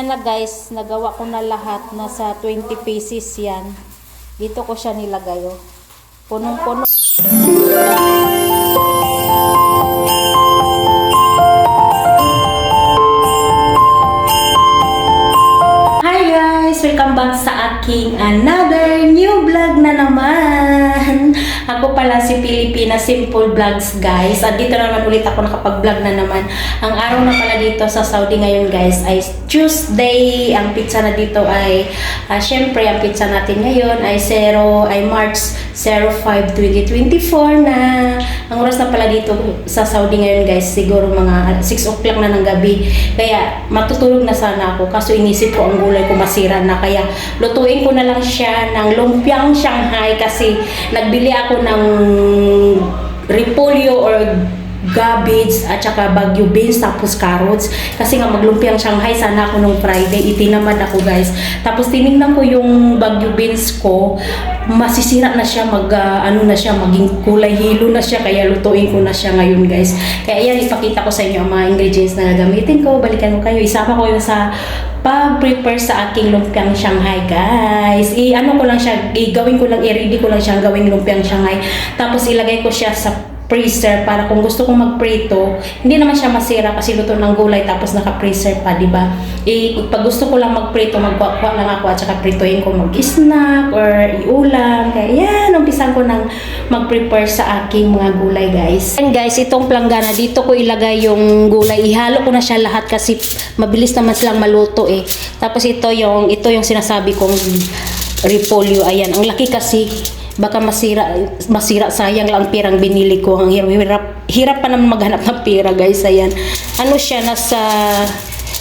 Na guys, nagawa ko na lahat. Nasa 20 pieces yan. Dito ko siya nilagay. Oh. Punong-puno. Hi guys! Welcome back sa aking another new vlog na naman. Ako pala si Pilipina Simple Vlogs guys. At dito naman ulit ako nakapag-vlog na naman. Ang araw na pala dito sa Saudi ngayon guys ay Tuesday. Ang pizza na dito ay syempre ang pizza natin ngayon ay March 05, 2024 na. Ang oras na pala dito sa Saudi ngayon guys, siguro mga 6 o'clock na ng gabi. Kaya matutulog na sana ako kaso inisip ko ang gulay ko masira na. Kaya lutuin ko na lang siya ng lumpiang Shanghai kasi nagbili ako ng repolyo or cabbage at saka bagyo beans tapos carrots kasi nga maglumpiang Shanghai sana ako nung Friday, itinamad ako guys. Tapos tinignan ko yung bagyo beans ko, masisira na siya, maging kulay hilo na siya, kaya lutuin ko na siya ngayon guys. Kaya yan, ipakita ko sa inyo ang mga ingredients na gagamitin ko. Balikan ko kayo, isama ko yung sa pag-prepare sa aking lumpiang Shanghai guys. Gawin ko lang, i-ready ko lang siyang gawing lumpiang Shanghai. Tapos ilagay ko siya sa freezer para kung gusto kong magprito, hindi naman siya masira kasi luto ng gulay tapos naka-freezer pa, di ba? Pag gusto ko lang magprito, magkuha lang ako at saka prituin ko mag-snack or iulam. Kaya yan, umpisan ko nang mag-prepare sa aking mga gulay guys. And guys, itong planggana, dito ko ilagay yung gulay. Ihalo ko na siya lahat kasi mabilis naman silang maluto eh. Tapos ito yung sinasabi kong repolyo. Ayan, ang laki kasi. Baka masira, sayang lang pirang binili ko. Ang hirap pa naman maghanap ng pira guys. Ayan,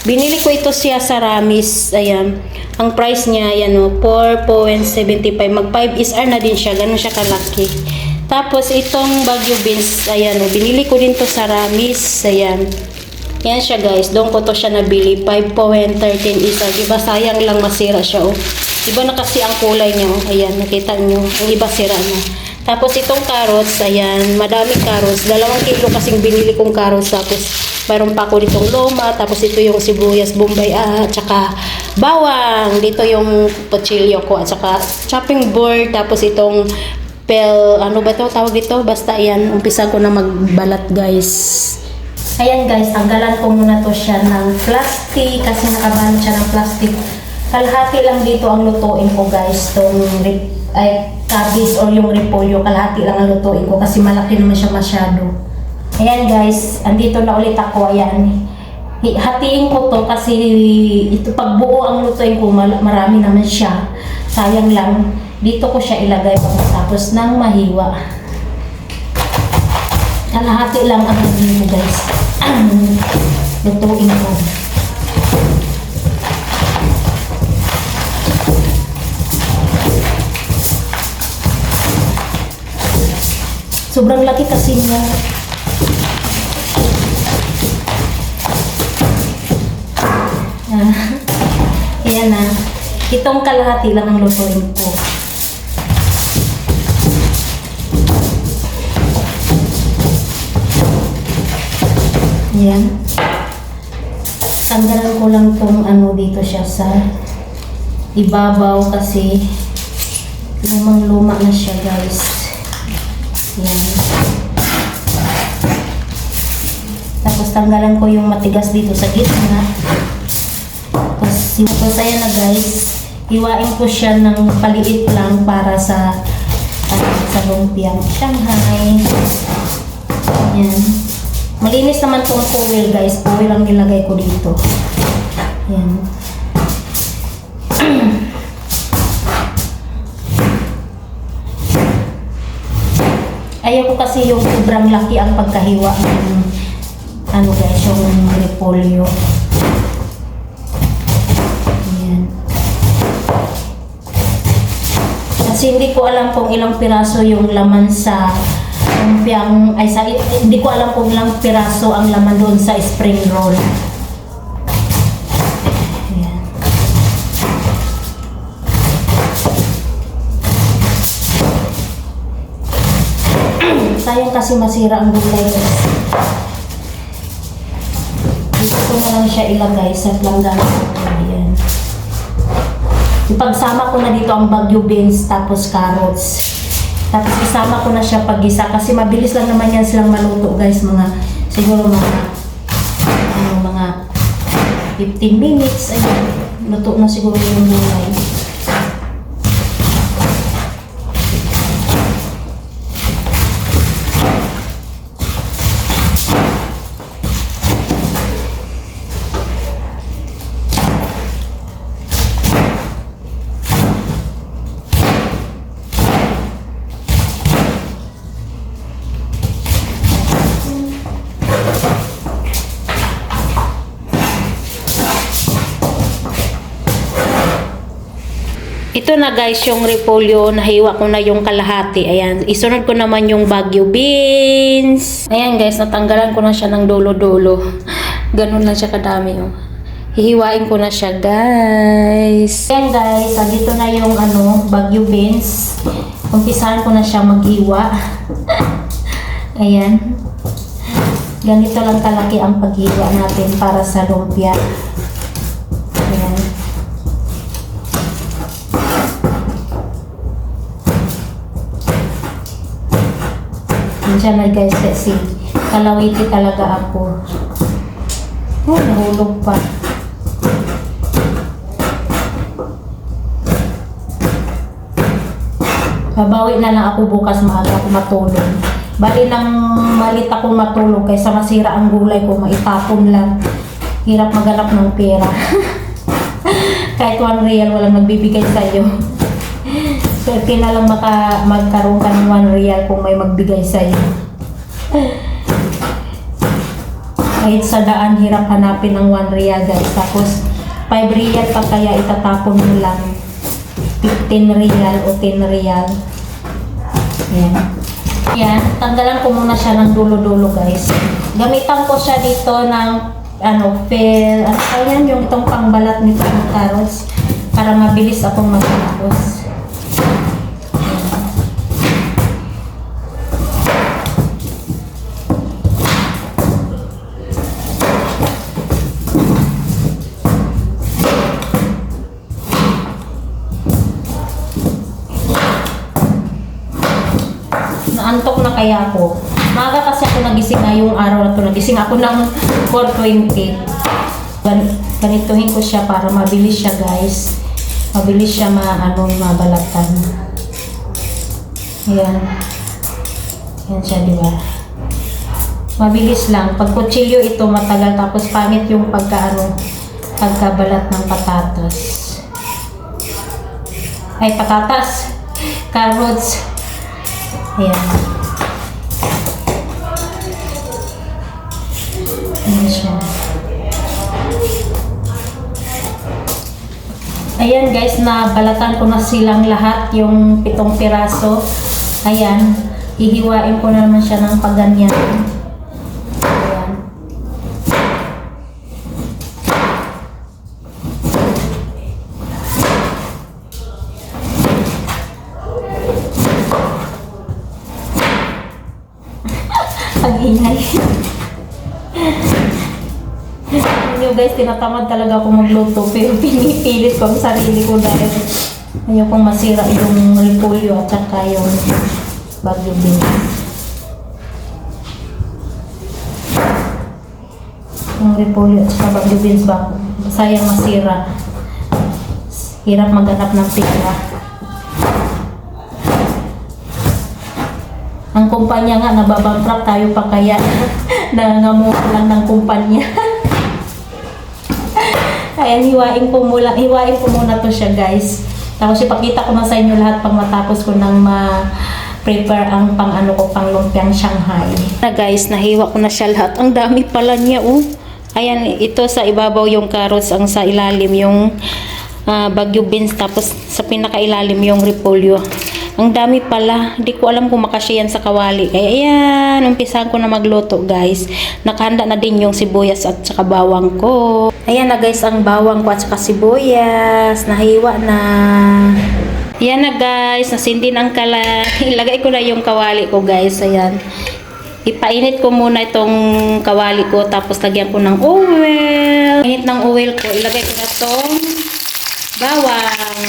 binili ko ito siya sa Ramis. Ayan, ang price niya ayan, 4.75, mag 5 SR na din siya, ganun siya kalaki. Tapos itong bagyo beans, ayan, binili ko din to sa Ramis. Ayan, yan siya guys, doon ko to siya nabili, 5.13 SR. Diba sayang lang masira siya oh. Iba na kasi ang kulay niya. Ayan, nakita niyo. Ang iba sira na. Tapos itong carrots, ayan, madaming carrots. 2 kilo kasing binili kong carrots. Tapos mayroon pa ako ditong loma. Tapos ito yung sibuyas, bombay, at saka bawang. Dito yung pochilyo ko, at saka chopping board. Tapos itong ano ba ito? Tawag dito? Basta ayan, umpisa ko na magbalat guys. Ayan guys, tanggalan ko muna to siya ng plastic kasi nakabalot siya ng plastic. Kalahati lang dito ang lutuin ko guys, itong cabbage or yung repolyo, kalahati lang ang lutuin ko kasi malaki naman siya masyado. Ayan guys, andito na ulit ako. Ayan, hatiin ko to kasi ito pagbuo ang lutuin ko, marami naman siya, sayang lang. Dito ko siya ilagay pagkatapos ng mahiwa. Kalahati lang ang lutuin ko guys. Lutuin ko. Sobrang laki kasi niya. Ayan na. Itong kalahati lang ang lutuin ko. Ayan. Tanggalan ko lang tong ano dito siya sa ibabaw kasi lumang-luma na siya guys. Yan. Tapos tanggalan ko yung matigas dito sa gitna. Tapos ayan na guys, hiwain ko siya ng paliit lang para sa lumpiang Shanghai. Yan. Malinis naman tong foil guys, foil lang nilagay ko dito. Yan. Ayaw ko kasi yung sobrang laki ang pagkahiwa ng ano guys, yung repolyo. Ayan. Kasi hindi ko alam kung ilang piraso yung laman sa lumpiang, hindi ko alam kung ilang piraso ang laman doon sa spring roll. Sayang kasi masira ang gulay guys. Dito ko na lang siya ilagay sa planggana. Ayan. Ipagsama ko na dito ang bagyo beans tapos carrots. Tapos isama ko na siya pag-isa kasi mabilis lang naman yan silang maluto guys, siguro mga 15 minutes. Ayun, luto na siguro yung gulay. Ito na guys, yung repolyo, nahiwa ko na yung kalahati. Ayan, isunod ko naman yung bagyo beans. Ayan guys, natanggalan ko na siya ng dulo-dulo. Ganun lang siya kadami. Oh. Hihiwain ko na siya guys. Ayan guys, dito na yung bagyo beans. Umpisahan ko na siya maghiwa. Ayan. Ganito lang kalaki ang paghiwa natin para sa lumpia. Ayan. Diyan na guys, kasi kalawiti talaga ako. Oh, nahulog pa. Babawi na lang ako bukas, maaga ako matulog. Bali nang malit ako matulog kaysa masira ang gulay ko, maitapon lang. Hirap maghanap ng pera. Kahit 1 real walang nagbibigay sa'yo. Swerte na lang magkaroon ka ng 1 real kung may magbigay sa'yo. Kahit sa daan, hirap hanapin ng 1 real guys. Tapos 5 real pa kaya itatapon mo lang. 15 real o 10 real. Yan. Yan, tanggalan ko muna siya ng dulo-dulo guys. Gamitan ko siya dito ng yung itong pangbalat nito ng carrots para mabilis akong magtapos. Naantok na kaya ako. Maaga kasi ako nagising ngayong araw na to. Nagising ako ng 4:20. Ganituhin ko siya para mabilis siya guys. Mabilis siya mabalatan. Ayan. Ayan siya, diba? Mabilis lang. Pag kutsilyo ito matagal tapos pangit yung pagkabalat ng patatas. Ay, patatas. Carrots. Ayan. Ayan siya. Ayan guys, nabalatan ko na silang lahat, yung 7 piraso. Ayan. Hihiwain ko na naman siya ng pagganyan. Ayan. Pag-ingay. Yung guys, tinatamad talaga ako magluto pero pinipilit ko ang sarili ko dahil ayokong masira yung repolyo at saka yung bagyo beans. Yung repolyo at saka bagyo beans ba? Sayang masira. Hirap maghanap ng pera. Ang kumpanya nga, nababankrupt tayo pa kaya nangangamuha lang ng kumpanya. Ayan, hiwain ko muna to siya guys. Tapos ipakita ko na sa inyo lahat pag matapos ko nang ma-prepare ang pang lumpiang Shanghai. Na guys, nahiwa ko na siya lahat. Ang dami pala niya oh. Ayan, ito sa ibabaw yung carrots, ang sa ilalim yung bagyo beans, tapos sa pinakailalim yung repolyo. Ang dami pala. Hindi ko alam kung makasya yan sa kawali. Kaya ayan, umpisahan ko na magluto guys. Nakahanda na din yung sibuyas at saka bawang ko. Ayan na guys ang bawang ko at saka sibuyas. Nahiwa na. Ayan na guys, nasindi ng kalan. Ilagay ko na yung kawali ko guys. Ayan. Ipainit ko muna itong kawali ko tapos lagyan ko ng oil. Init ng oil ko. Ilagay ko na itong bawang.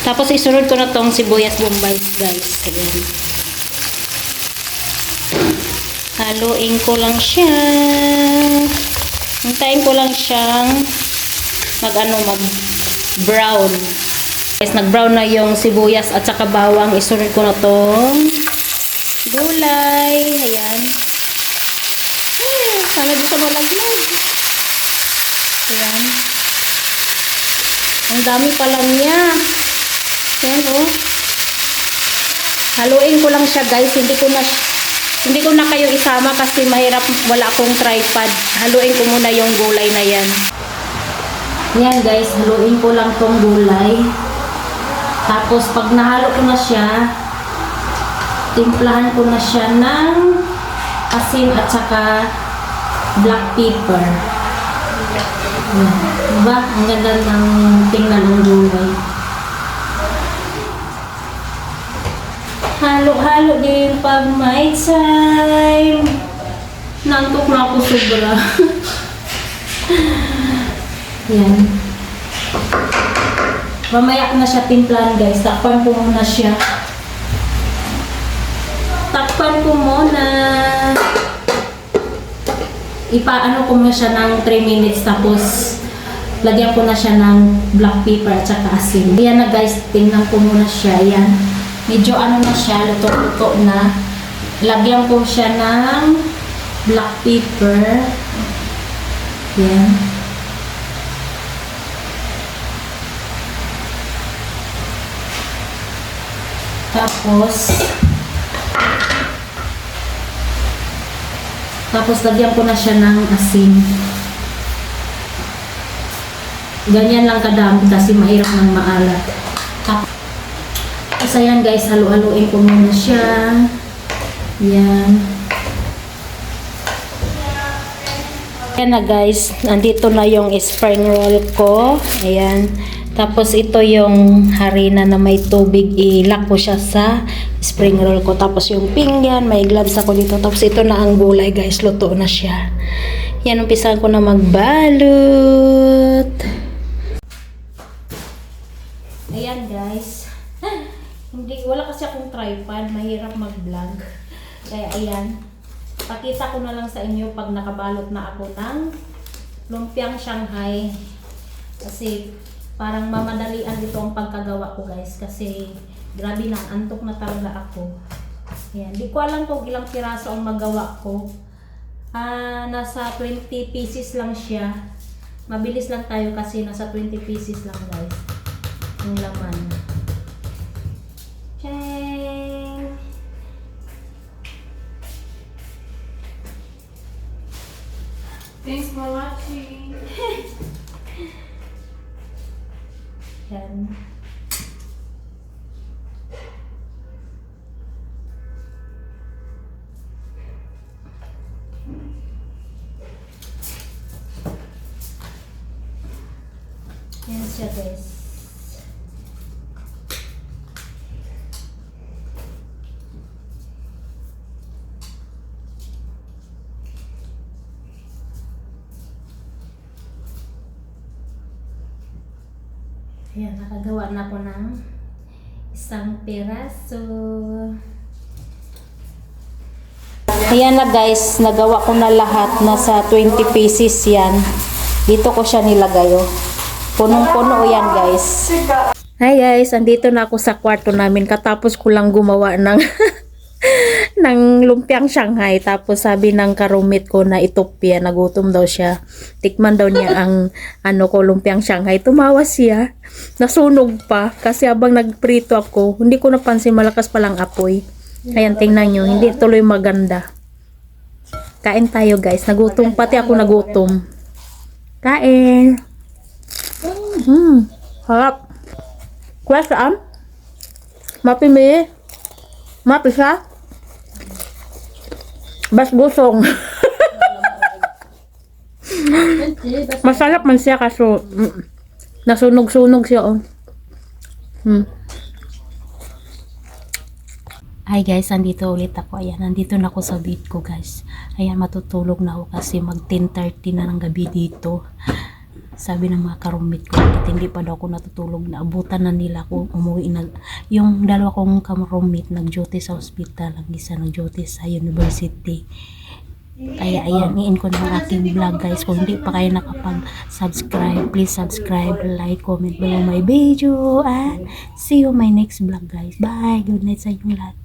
Tapos isunod ko na tong sibuyas bombay, guys. Ayan. Haluin ko lang siya. Hintayin ko lang siyang mag-brown. Guys, nag-brown na yung sibuyas at saka bawang. Isunod ko na tong gulay. Ayan. Sana di ko malaglag. Ayan. Ang dami pa lang niya. Ayan, oh. Haluin ko lang siya, guys. Hindi ko na kayo isama kasi mahirap, wala akong tripod. Haluin ko muna yung gulay na yan. Yan, guys, haluin ko lang tong gulay. Tapos pag nahalo ko na siya, timplahan ko na siya ng asin at saka black pepper. Yan. Diba? Ang ganda ng tingnan ng gulay. Halo-halo din pag may time. Nantok na ako sobra. Yan. Mamaya na siya timplahan, guys. Takpan ko muna siya. Takpan ko muna. Ipaano ko muna siya ng 3 minutes. Tapos lagyan ko na siya ng black pepper at saka asin. Yan na, guys. Tingnan ko muna siya. Yan. Medyo ano na siya, luto-luto na. Lagyan ko siya ng black pepper. Yan. Tapos lagyan ko na siya ng asin. Ganyan lang kadami kasi mahirap ng maalat. Tapos ayan, guys, halu-haluin ko muna siya. Yan. Ayan na, guys, nandito na yung spring roll ko. Ayan. Tapos ito yung harina na may tubig, ilak ko siya sa spring roll ko. Tapos yung pinggan, may gloves ako dito. Tapos ito na ang gulay, guys, luto na siya. Yan, umpisahan ko na magbalot. Ayan, guys. Wala kasi akong tripod, mahirap mag-vlog. Kaya ayan, pakita ko na lang sa inyo pag nakabalot na ako ng lumpiang Shanghai. Kasi parang mamadalian dito ang pagkagawa ko, guys. Kasi grabe na, antok na talaga ako. Ayan, di ko alam kung ilang piraso ang magawa ko. Nasa 20 pieces lang siya. Mabilis lang tayo kasi nasa 20 pieces lang, guys. Ang laman. Chang! Thanks for watching. Yan. Yan siya, guys. Ayan, nakagawa na ako ng isang piraso. Ayan na, guys, nagawa ko na lahat. Nasa 20 pieces yan. Dito ko siya nilagay, oh. Punong-puno yan, guys. Hi, guys, andito na ako sa kwarto namin. Katapos ko lang gumawa ng ng lumpiang Shanghai. Tapos sabi ng karumit ko na Ethiopia, nagutom daw siya. Tikman daw niya ang ko lumpiang Shanghai. Tumawa siya. Nasunog pa kasi habang nagprito ako, hindi ko napansin malakas palang apoy. Ayan, tingnan nyo, hindi tuloy maganda. Kain tayo, guys. Nagutom, pati ako nagutom. Kain. Harap. Kuya saan? Mapimi. Mapisa. Bas gusong. Masarap man siya kaso nasunog-sunog siya, oh. Hi, guys, andito ulit ako. Ayan, nandito na ako sa bed ko, guys. Ayan, matutulog na ako kasi mag 10:30 na ng gabi dito. Sabi ng mga karumit ko, bakit hindi pa daw ako natutulog, naabutan na nila ako umuwi na. Yung dalawa kong karumit nag-duty sa hospital, ang isa nag-duty sa university. Kaya ayan, i-end ko na ang aking vlog guys. Kung hindi pa kayo nakapag-subscribe, please subscribe, like, comment below my video, and see you my next vlog guys. Bye! Good night sa inyong lahat.